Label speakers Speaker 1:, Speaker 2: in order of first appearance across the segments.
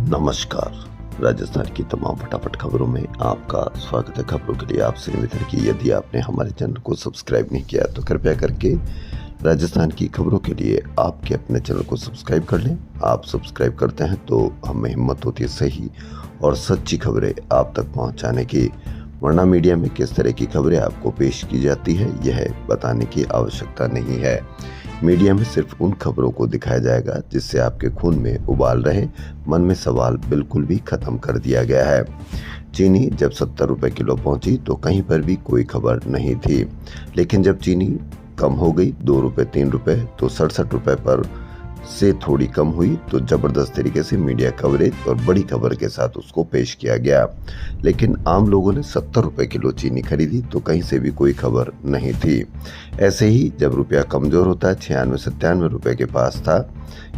Speaker 1: नमस्कार। राजस्थान की तमाम फटाफट खबरों में आपका स्वागत है। खबरों के लिए आपसे निवेदन है कि यदि आपने हमारे चैनल को सब्सक्राइब नहीं किया तो कृपया करके राजस्थान की खबरों के लिए आपके अपने चैनल को सब्सक्राइब कर लें। आप सब्सक्राइब करते हैं तो हमें हिम्मत होती है सही और सच्ची खबरें आप तक पहुंचाने की, वरना मीडिया में किस तरह की खबरें आपको पेश की जाती है यह बताने की आवश्यकता नहीं है। मीडिया में सिर्फ उन खबरों को दिखाया जाएगा जिससे आपके खून में उबाल रहे मन में सवाल बिल्कुल भी खत्म कर दिया गया है। चीनी जब 70 रुपए किलो पहुंची तो कहीं पर भी कोई खबर नहीं थी, लेकिन जब चीनी कम हो गई 2 रुपए 3 रुपए तो 67 रुपए पर से थोड़ी कम हुई तो जबरदस्त तरीके से मीडिया कवरेज और बड़ी खबर के साथ उसको पेश किया गया। लेकिन आम लोगों ने 70 रुपए किलो चीनी खरीदी तो कहीं से भी कोई खबर नहीं थी। ऐसे ही जब रुपया कमजोर होता है 96-97 रुपए के पास था,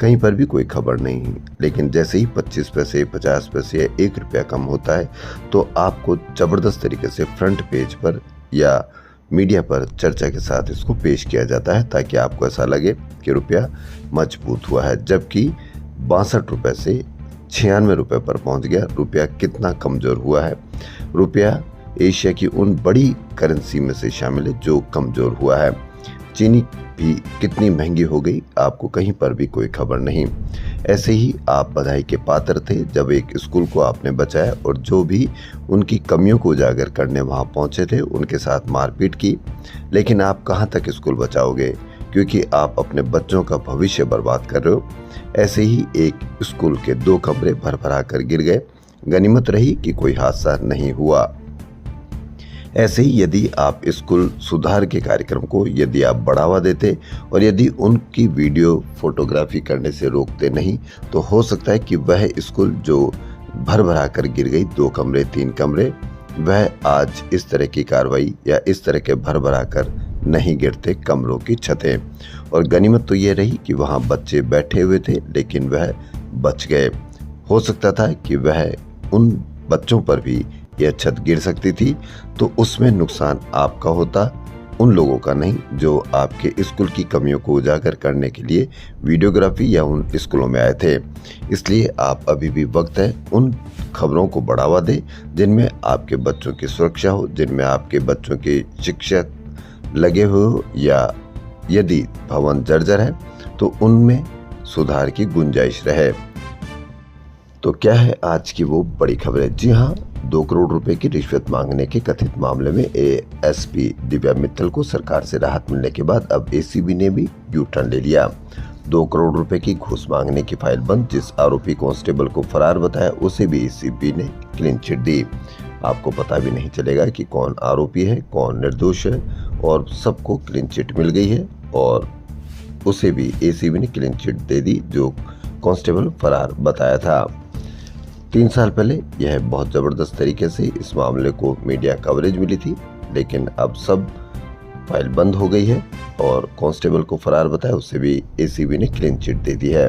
Speaker 1: कहीं पर भी कोई खबर नहीं। लेकिन जैसे ही 25 पैसे 50 पैसे या 1 रुपया कम होता है तो आपको जबरदस्त तरीके से फ्रंट पेज पर या मीडिया पर चर्चा के साथ इसको पेश किया जाता है, ताकि आपको ऐसा लगे कि रुपया मजबूत हुआ है। जबकि 62 रुपए से 96 रुपए पर पहुंच गया। रुपया कितना कमजोर हुआ है। रुपया एशिया की उन बड़ी करेंसी में से शामिल है जो कमजोर हुआ है। चीनी भी कितनी महंगी हो गई, आपको कहीं पर भी कोई खबर नहीं। ऐसे ही आप बधाई के पात्र थे जब एक स्कूल को आपने बचाया और जो भी उनकी कमियों को उजागर करने वहां पहुंचे थे उनके साथ मारपीट की। लेकिन आप कहां तक स्कूल बचाओगे, क्योंकि आप अपने बच्चों का भविष्य बर्बाद कर रहे हो। ऐसे ही एक स्कूल के 2 कमरे भर भरा कर गिर गए। गनीमत रही कि कोई हादसा नहीं हुआ। ऐसे ही यदि आप स्कूल सुधार के कार्यक्रम को यदि आप बढ़ावा देते और यदि उनकी वीडियो फोटोग्राफी करने से रोकते नहीं तो हो सकता है कि वह स्कूल जो भर भरा कर गिर गई 2 कमरे 3 कमरे, वह आज इस तरह की कार्रवाई या इस तरह के भर भरा कर नहीं गिरते कमरों की छतें। और गनीमत तो ये रही कि वहाँ बच्चे बैठे हुए थे, लेकिन वह बच गए। हो सकता था कि वह उन बच्चों पर भी यह छत गिर सकती थी तो उसमें नुकसान आपका होता, उन लोगों का नहीं जो आपके स्कूल की कमियों को उजागर करने के लिए वीडियोग्राफी या उन स्कूलों में आए थे। इसलिए आप अभी भी वक्त है उन खबरों को बढ़ावा दें जिनमें आपके बच्चों की सुरक्षा हो, जिनमें आपके बच्चों के शिक्षक लगे हुए हो, या यदि भवन जर्जर है तो उनमें सुधार की गुंजाइश रहे। तो क्या है आज की वो बड़ी खबरें? जी हाँ, 2 करोड़ रुपए की रिश्वत मांगने के कथित मामले में एएसपी दिव्या मित्तल को सरकार से राहत मिलने के बाद अब एसीबी ने भी यू टर्न ले लिया। 2 करोड़ रुपए की घूस मांगने की फाइल बंद। जिस आरोपी कांस्टेबल को फरार बताया उसे भी एसीबी ने क्लीन चिट दी। आपको पता भी नहीं चलेगा कि कौन आरोपी है कौन निर्दोष है, और सबको क्लीन चिट मिल गई है और उसे भी एसीबी ने क्लीन चिट दे दी जो कांस्टेबल फरार बताया था। 3 साल पहले यह बहुत जबरदस्त तरीके से इस मामले को मीडिया कवरेज मिली थी, लेकिन अब सब फाइल बंद हो गई है और कांस्टेबल को फरार बताया उसे भी एसीबी ने क्लीन चिट दे दी है।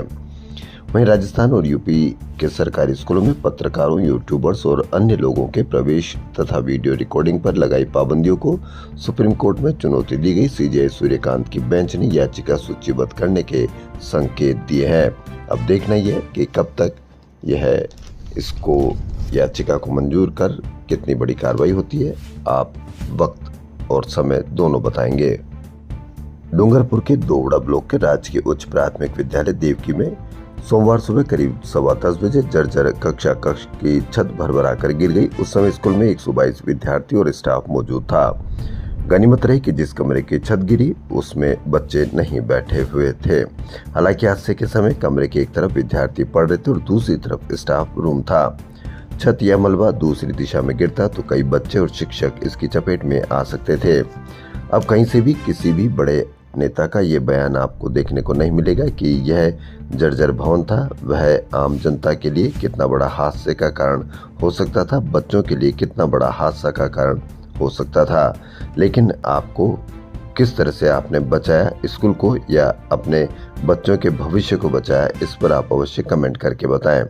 Speaker 1: वहीं राजस्थान और यूपी के सरकारी स्कूलों में पत्रकारों, यूट्यूबर्स और अन्य लोगों के प्रवेश तथा वीडियो रिकॉर्डिंग पर लगाई पाबंदियों को सुप्रीम कोर्ट में चुनौती दी गई। सीजेआई सूर्यकांत की बेंच ने याचिका सूचीबद्ध करने के संकेत दिए हैं। अब देखना यह है कि कब तक यह इसको याचिका को मंजूर कर कितनी बड़ी कार्रवाई होती है। आप वक्त और समय दोनों बताएंगे। डूंगरपुर के दोवड़ा ब्लॉक के राजकीय उच्च प्राथमिक विद्यालय देवकी में सोमवार सुबह करीब 10:15 बजे जर्जर कक्षा कक्ष की छत भरभरा कर गिर गई। उस समय स्कूल में 122 विद्यार्थी और स्टाफ मौजूद था। गनीमत रही कि जिस कमरे की छत गिरी उसमें बच्चे नहीं बैठे हुए थे। हालांकि हादसे के समय कमरे की एक तरफ विद्यार्थी पढ़ रहे थे और दूसरी तरफ स्टाफ रूम था। छत या मलबा दूसरी दिशा में गिरता तो कई बच्चे और शिक्षक इसकी चपेट में आ सकते थे। अब कहीं से भी किसी भी बड़े नेता का ये बयान आपको देखने को नहीं मिलेगा कि यह जर्जर भवन था। वह आम जनता के लिए कितना बड़ा हादसे का कारण हो सकता था, बच्चों के लिए कितना बड़ा हादसा का कारण हो सकता था। लेकिन आपको किस तरह से आपने बचाया स्कूल को या अपने बच्चों के भविष्य को बचाया, इस पर आप अवश्य कमेंट करके बताएं।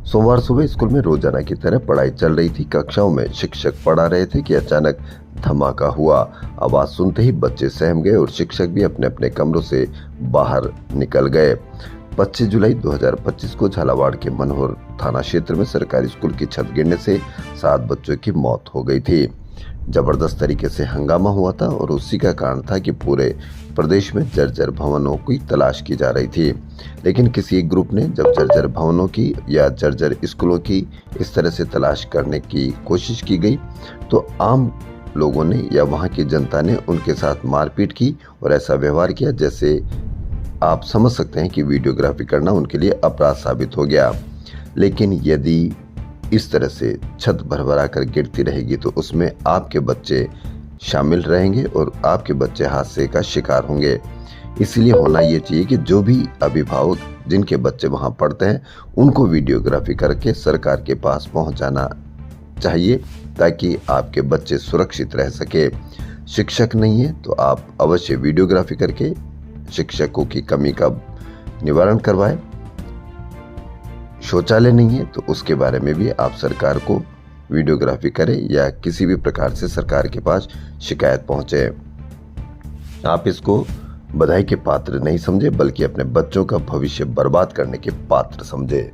Speaker 1: सोमवार सुबह स्कूल में रोजाना की तरह पढ़ाई चल रही थी। कक्षाओं में शिक्षक पढ़ा रहे थे कि अचानक धमाका हुआ। आवाज सुनते ही बच्चे सहम गए और शिक्षक भी अपने अपने कमरों से बाहर निकल गए। 25 जुलाई 2025 को झालावाड़ के मनोहर थाना क्षेत्र में सरकारी स्कूल की छत गिरने से 7 बच्चों की मौत हो गई थी। जबरदस्त तरीके से हंगामा हुआ था और उसी का कारण था कि पूरे प्रदेश में जर्जर भवनों की तलाश की जा रही थी। लेकिन किसी एक ग्रुप ने जब जर्जर भवनों की या जर्जर स्कूलों की इस तरह से तलाश करने की कोशिश की गई तो आम लोगों ने या वहां की जनता ने उनके साथ मारपीट की और ऐसा व्यवहार किया जैसे आप समझ सकते हैं कि वीडियोग्राफी करना उनके लिए अपराध साबित हो गया। लेकिन यदि इस तरह से छत भरभरा कर गिरती रहेगी तो उसमें आपके बच्चे शामिल रहेंगे और आपके बच्चे हादसे का शिकार होंगे। इसलिए होना ये चाहिए कि जो भी अभिभावक जिनके बच्चे वहां पढ़ते हैं उनको वीडियोग्राफी करके सरकार के पास पहुंचाना चाहिए ताकि आपके बच्चे सुरक्षित रह सके। शिक्षक नहीं है तो आप अवश्य वीडियोग्राफी करके शिक्षकों की कमी का निवारण करवाएं। शौचालय नहीं है तो उसके बारे में भी आप सरकार को वीडियोग्राफी करें या किसी भी प्रकार से सरकार के पास शिकायत पहुंचे। आप इसको बधाई के पात्र नहीं समझे बल्कि अपने बच्चों का भविष्य बर्बाद करने के पात्र समझे।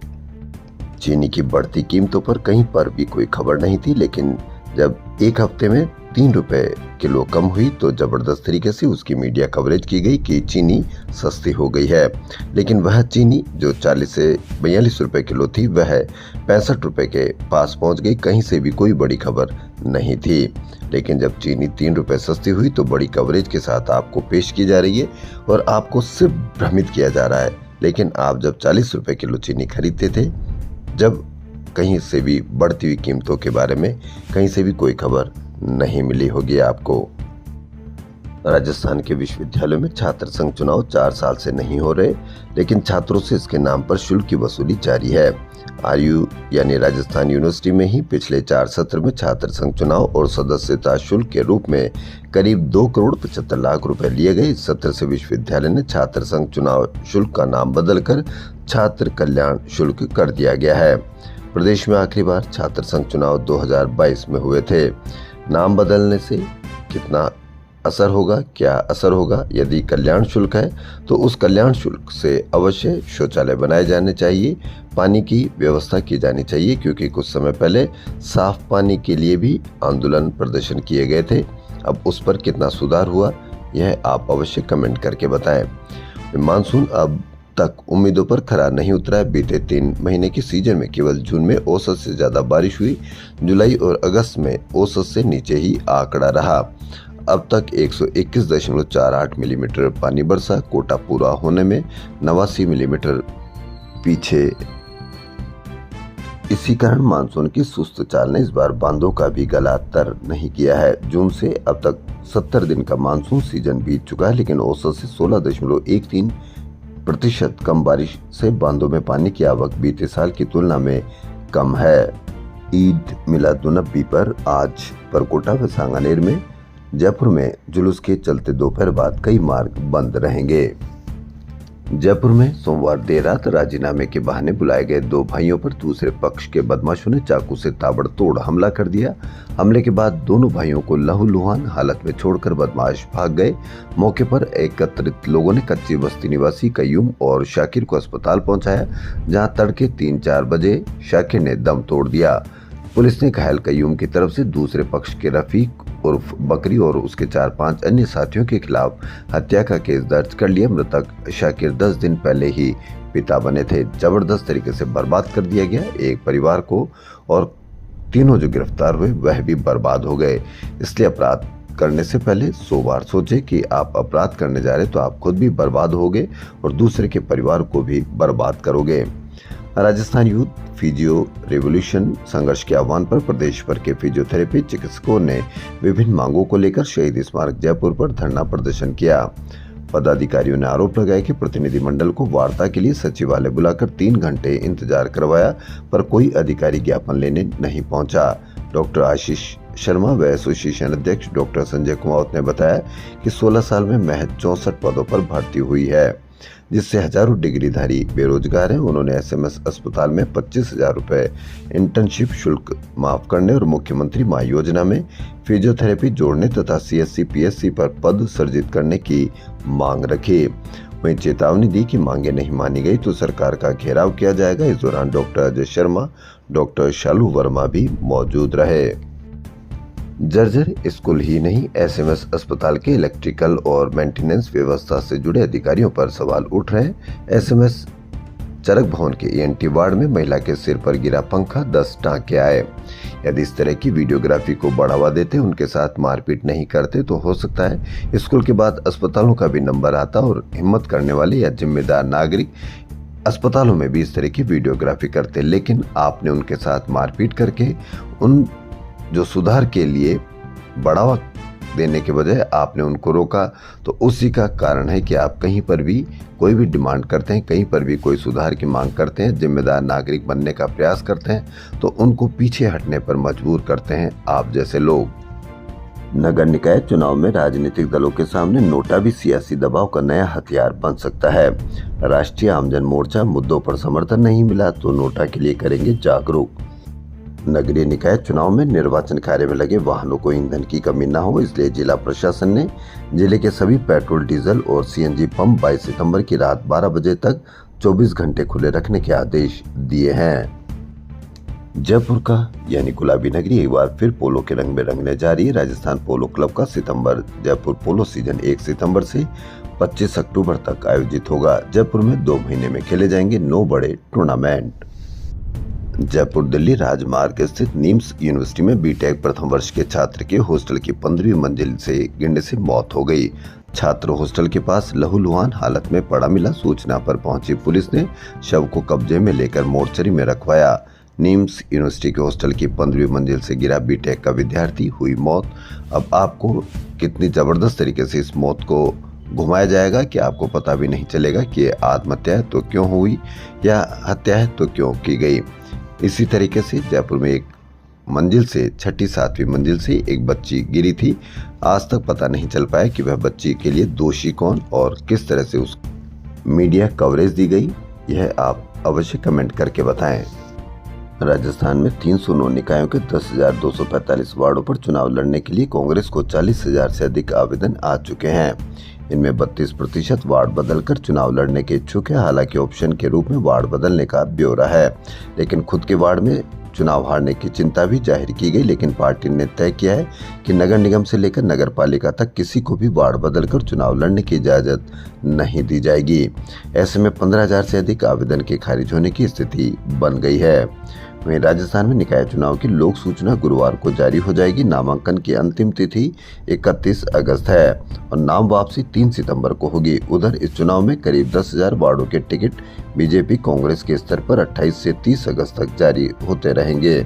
Speaker 1: चीनी की बढ़ती कीमतों पर कहीं पर भी कोई खबर नहीं थी, लेकिन जब एक हफ्ते में 3 रुपए किलो कम हुई तो जबरदस्त तरीके से उसकी मीडिया कवरेज की गई कि चीनी सस्ती हो गई है। लेकिन वह चीनी जो 40 से 42 रुपए किलो थी वह 65 रुपए के पास पहुंच गई। कहीं से भी कोई बड़ी खबर नहीं थी। लेकिन जब चीनी 3 रुपए सस्ती हुई तो बड़ी कवरेज के साथ आपको पेश की जा रही है और आपको सिर्फ भ्रमित किया जा रहा है। लेकिन आप जब 40 रुपए किलो चीनी खरीदते थे, जब कहीं से भी बढ़ती हुई कीमतों के बारे में कहीं से भी कोई खबर नहीं मिली होगी आपको। राजस्थान के विश्वविद्यालयों में छात्र संघ चुनाव 4 साल से नहीं हो रहे, लेकिन छात्रों से इसके नाम पर शुल्क की वसूली जारी है। आरयू यानी राजस्थान यूनिवर्सिटी में ही पिछले 4 सत्र में छात्र संघ चुनाव और सदस्यता शुल्क के रूप में करीब 2 करोड़ 75 लाख रुपए लिए गए। इस सत्र से विश्वविद्यालय ने छात्र संघ चुनाव शुल्क का नाम बदलकर छात्र कल्याण शुल्क कर दिया गया है। प्रदेश में आखिरी बार छात्र संघ चुनाव 2022 में हुए थे। नाम बदलने से कितना असर होगा, क्या असर होगा? यदि कल्याण शुल्क है तो उस कल्याण शुल्क से अवश्य शौचालय बनाए जाने चाहिए, पानी की व्यवस्था की जानी चाहिए, क्योंकि कुछ समय पहले साफ पानी के लिए भी आंदोलन प्रदर्शन किए गए थे। अब उस पर कितना सुधार हुआ यह आप अवश्य कमेंट करके बताएं। मानसून अब तक उम्मीदों पर खरा नहीं उतरा है। बीते 3 महीने के सीजन में केवल जून में औसत से ज्यादा बारिश हुई। जुलाई और अगस्त में औसत से नीचे ही आंकड़ा रहा। अब तक 121.48 मिलीमीटर पानी बरसा। कोटा पूरा होने में 89 मिलीमीटर पीछे। इसी कारण मानसून की सुस्त चाल ने इस बार बांधों का भी गला तर नहीं किया है। जून से अब तक 70 दिन का मानसून सीजन बीत चुका है, लेकिन औसत से 16.13% कम बारिश से बांधों में पानी की आवक बीते साल की तुलना में कम है। ईद मिलादुन्नबी पर आज परकोटा व सांगानेर में, जयपुर में जुलूस के चलते दोपहर बाद कई मार्ग बंद रहेंगे। जयपुर में सोमवार देर रात राजीनामे के बहाने बुलाए गए 2 भाइयों पर दूसरे पक्ष के बदमाशों ने चाकू से ताबड़तोड़ हमला कर दिया। हमले के बाद दोनों भाइयों को लहूलुहान हालत में छोड़कर बदमाश भाग गए। मौके पर एकत्रित लोगों ने कच्ची बस्ती निवासी कयूम और शाकिर को अस्पताल पहुंचाया, जहां तड़के 3-4 बजे शाकिर ने दम तोड़ दिया। पुलिस ने घायल कयूम की तरफ से दूसरे पक्ष के रफीक उर्फ बकरी और उसके 4-5 अन्य साथियों के खिलाफ हत्या का केस दर्ज कर लिया। मृतक शाकिर 10 दिन पहले ही पिता बने थे। जबरदस्त तरीके से बर्बाद कर दिया गया एक परिवार को, और तीनों जो गिरफ्तार हुए वह भी बर्बाद हो गए। इसलिए अपराध करने से पहले 100 बार सोचे कि आप अपराध करने जा रहे तो आप खुद भी बर्बाद होगे और दूसरे के परिवार को भी बर्बाद करोगे। राजस्थान यूथ फिजियो रेवोल्यूशन संघर्ष के आह्वान पर प्रदेश भर के फिजियोथेरेपी चिकित्सकों ने विभिन्न मांगों को लेकर शहीद स्मारक जयपुर पर धरना प्रदर्शन किया। पदाधिकारियों ने आरोप लगाया कि प्रतिनिधिमंडल को वार्ता के लिए सचिवालय बुलाकर 3 घंटे इंतजार करवाया, पर कोई अधिकारी ज्ञापन लेने नहीं पहुंचा। डॉक्टर आशीष शर्मा व एसोसिएशन अध्यक्ष डॉक्टर संजय कुमावत ने बताया कि 16 साल में महज 64 पदों पर भर्ती हुई है। जिससे हजारों डिग्रीधारी बेरोजगार हैं। उन्होंने एसएमएस अस्पताल में 25,000 रुपये इंटर्नशिप शुल्क माफ करने और मुख्यमंत्री माह योजना में फिजियोथेरेपी जोड़ने तथा सीएससी पीएससी पर पद सृजित करने की मांग रखी। वहीं चेतावनी दी कि मांगे नहीं मानी गई तो सरकार का घेराव किया जाएगा। इस दौरान डॉक्टर अजय शर्मा, डॉक्टर शालू वर्मा भी मौजूद रहे। जर्जर स्कूल ही नहीं, एसएमएस अस्पताल के इलेक्ट्रिकल और मेंटेनेंस व्यवस्था से जुड़े अधिकारियों पर सवाल उठ रहे हैं। एसएमएस चरक भवन के ईएनटी वार्ड में महिला के सिर पर गिरा पंखा, 10 टांके आए। यदि इस तरह की वीडियोग्राफी को बढ़ावा देते, उनके साथ मारपीट नहीं करते तो हो सकता है स्कूल के बाद अस्पतालों का भी नंबर आता और हिम्मत करने वाले या जिम्मेदार नागरिक अस्पतालों में भी इस तरह की वीडियोग्राफी करते। लेकिन आपने उनके साथ मारपीट करके उन जो सुधार के लिए बढ़ावा देने के बजाय आपने उनको रोका, तो उसी का कारण है कि आप कहीं पर भी कोई भी डिमांड करते हैं, कहीं पर भी कोई सुधार की मांग करते हैं, जिम्मेदार नागरिक बनने का प्रयास करते हैं, तो उनको पीछे हटने पर मजबूर करते हैं आप जैसे लोग। नगर निकाय चुनाव में राजनीतिक दलों के सामने नोटा भी सियासी दबाव का नया हथियार बन सकता है। राष्ट्रीय आमजन मोर्चा मुद्दों पर समर्थन नहीं मिला तो नोटा के लिए करेंगे जागरूक। नगरीय निकाय चुनाव में निर्वाचन कार्य में लगे वाहनों को ईंधन की कमी न हो, इसलिए जिला प्रशासन ने जिले के सभी पेट्रोल, डीजल और सीएनजी पंप 22 सितंबर की रात 12 बजे तक 24 घंटे खुले रखने के आदेश दिए हैं। जयपुर का यानी गुलाबी नगरी एक बार फिर पोलो के रंग में रंगने जा रही है। राजस्थान पोलो क्लब का सितंबर जयपुर पोलो सीजन 1 सितंबर से 25 अक्टूबर तक आयोजित होगा। जयपुर में 2 महीने में खेले जाएंगे 9 बड़े टूर्नामेंट। जयपुर दिल्ली राजमार्ग स्थित नीम्स यूनिवर्सिटी में बीटेक प्रथम वर्ष के छात्र के हॉस्टल की 15वीं मंजिल से गिरने से मौत हो गई। छात्र हॉस्टल के पास लहूलुहान हालत में पड़ा मिला। सूचना पर पहुंची पुलिस ने शव को कब्जे में लेकर मोर्चरी में रखवाया। नीम्स यूनिवर्सिटी के हॉस्टल की 15वीं मंजिल से गिरा बीटेक का विद्यार्थी, हुई मौत। अब आपको कितनी जबरदस्त तरीके से इस मौत को घुमाया जाएगा कि आपको पता भी नहीं चलेगा कि आत्महत्या है तो क्यों हुई या हत्या है तो क्यों की गई। इसी तरीके से जयपुर में एक मंजिल से 6ठी 7वीं मंजिल से एक बच्ची गिरी थी। आज तक पता नहीं चल पाया कि वह बच्ची के लिए दोषी कौन और किस तरह से उस मीडिया कवरेज दी गई। यह आप अवश्य कमेंट करके बताएं। राजस्थान में 309 निकायों के 10,245 वार्डों पर चुनाव लड़ने के लिए कांग्रेस को 40,000 से अधिक आवेदन आ चुके हैं। इनमें 32% वार्ड बदलकर चुनाव लड़ने के इच्छुक है। हालांकि ऑप्शन के रूप में वार्ड बदलने का ब्यौरा है, लेकिन खुद के वार्ड में चुनाव हारने की चिंता भी जाहिर की गई। लेकिन पार्टी ने तय किया है कि नगर निगम से लेकर नगर पालिका तक किसी को भी वार्ड बदलकर चुनाव लड़ने की इजाजत नहीं दी जाएगी। ऐसे में 15,000 से अधिक आवेदन के खारिज होने की स्थिति बन गई है। वहीं राजस्थान में निकाय चुनाव की लोक सूचना गुरुवार को जारी हो जाएगी। नामांकन की अंतिम तिथि 31 अगस्त है और नाम वापसी 3 सितंबर को होगी। उधर इस चुनाव में करीब 10,000 वार्डों के टिकट बीजेपी कांग्रेस के स्तर पर 28 से 30 अगस्त तक जारी होते रहेंगे।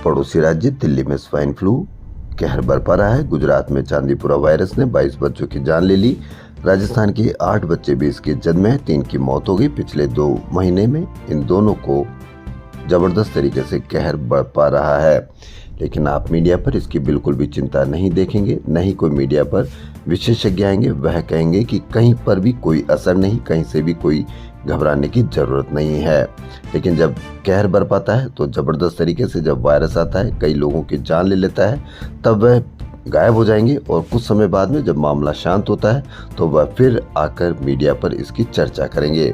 Speaker 1: पड़ोसी राज्य दिल्ली में स्वाइन फ्लू कहर बरपा रहा है। गुजरात में चांदीपुरा वायरस ने 22 बच्चों की जान ले ली। राजस्थान के 8 बच्चे भी इसकी जद में हैं। 3 की मौत हो गई। पिछले 2 महीने में इन दोनों को जबरदस्त तरीके से कहर बरपा रहा है। लेकिन आप मीडिया पर इसकी बिल्कुल भी चिंता नहीं देखेंगे। नहीं कोई मीडिया पर विशेषज्ञ आएंगे, वह कहेंगे कि कहीं पर भी कोई असर नहीं, कहीं से भी कोई घबराने की जरूरत नहीं है। लेकिन जब कहर बरपाता है तो जबरदस्त तरीके से जब वायरस आता है, कई लोगों की जान ले लेता है, तब वह गायब हो जाएंगे और कुछ समय बाद में जब मामला शांत होता है तो वह फिर आकर मीडिया पर इसकी चर्चा करेंगे।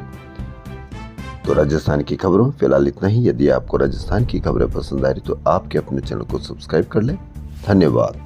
Speaker 1: तो राजस्थान की खबरों फिलहाल इतना ही। यदि आपको राजस्थान की खबरें पसंद आ रही तो आपके अपने चैनल को सब्सक्राइब कर लें। धन्यवाद।